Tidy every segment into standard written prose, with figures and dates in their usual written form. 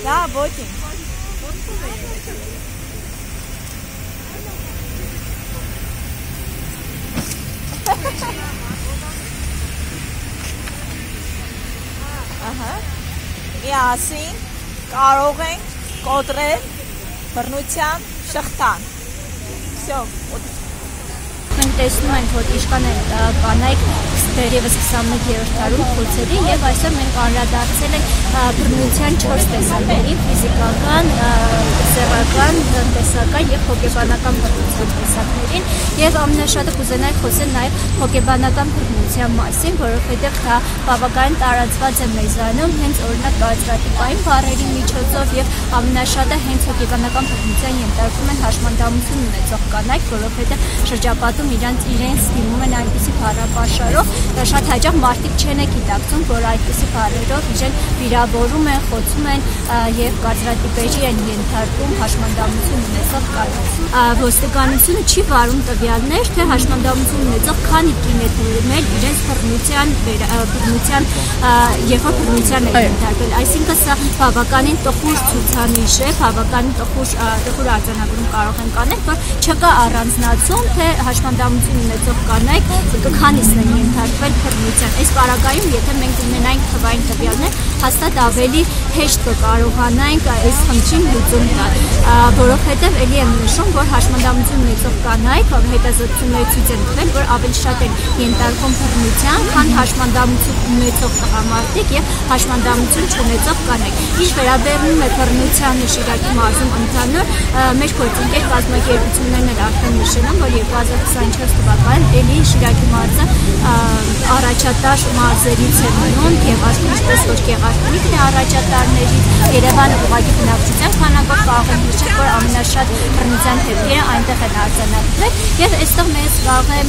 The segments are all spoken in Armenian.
Da, voting. Միասին կարող ենք կոտրել բռնության շղթան։ Всё, մենք տեսնում ենք, որ իշխաներ կանայք դեռևս 21-րդ դարում փորձերի եւ այսօր մենք անդրադարձել ենք բռնության 4 տեսակների՝ ֆիզիկական, սեռական, տնտեսական եւ հոգեբանական բռնության տեսակներին եւ ամենաշատը կուզենայի խոսել նաեւ հոգեբանական բռնության մասին, որովհետեւ դա բավականին տարածված է մեզանում հենց օրինակ կարծրատիպային բառերի միջոցով եւ ամենաշատը հենց հոգեբանական բռնության ենթարկվում են հաշմանդամություն ունեցող կանայք, որովհետեւ շրջապատում իրենց դիմում են այնպիսի բառապաշարով, շատ հաճախ մարդիկ չեն գիտակցում, որ այդպիսի բառերով իրեն վիրավորում են, խոցում են եւ կարծրատիպերի են ենթարկում հաշմանդամություն ունեցող կանայք։ Ոստիկանությունը չի վարում տվյալներ, թե հաշմանդամություն ունեցող քանի կին է դիմել իրենց բռնության, երբ որ բռնության է ենթարկվել, այսինքն սա բավականին տխուր ցուցանիշ է, բավականին տխուր արձանագրում կարող են կանել, որ չկա առանձնացում, թե հաշմանդամություն ունեցող կանայք քանիսն են ենթարկվել բռնության։ Այս պարագայում, եթե մենք ունենայինք թվային տվյալներ, հաստատ ավելի հեշտ կկարողանայինք այս խնդրին լուծում տալ, որովհետև ելի եմ նշում, որ հաշմանդամություն ունեցող կանայք հետազոտությունների ցույց են տվել, որ ավելի շատ են ենթարկվում բռնության, քան հաշմանդամություն ունեցող տղամարդիկ եւ հաշմանդամություն չունեցող կանայք։ Ինչ վերաբերում է բռնությանը Շիրակի մարզում ընդհանուր, մեր գործընկեր կազմակերպություններն էլ արդեն նշել են, որ 2024 թվականին ելի Շիրակի մարզը առաջատար մարզերից է մնում եւ ինչպես որ Գեղարքունիքն է առաջատարներից, Երևանը ուղղակի բնակչության քանակով կարող են նշել, որ ամենաշատ բռնության դեպքերը այնտեղ են արձանագրվել եւ այստեղ մեզ կարող է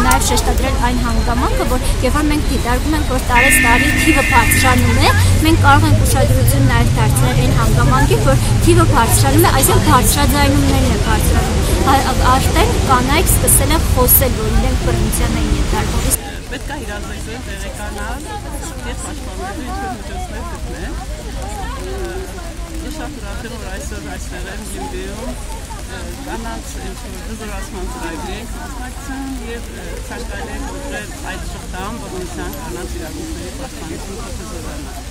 նաեւ շեշտադրել այն հանգամանքը, որ երբ որ մենք դիտարկում ենք, որ տարեցտարի թիվը բարձրանում է, մենք կարող ենք ուշադրություն նաեւ դարձնել այն հանգամանքին, որ թիվը բարձրանում է, այսինքն բարձրաձայնումներն է բարձրանում։ Արդեն կանայք սկսել են խոսել, որ իրենք բռնության են ենթարկվում։ Պետք է իրազեկել տեղեկանալ եւ պաշտպանելու ինչ-որ միջոցներ գտնել։ Ես շատ ուրախ եմ, որ այսօր այստեղ եմ Գյումրիում կանանց ինչ-որ հզորացման ծրագրի ենք մասնակցում եւ ցանկալի է կոտրել այդ շղթան բռնության կանանց իրավունքների պաշտպանությունը հզորանալ։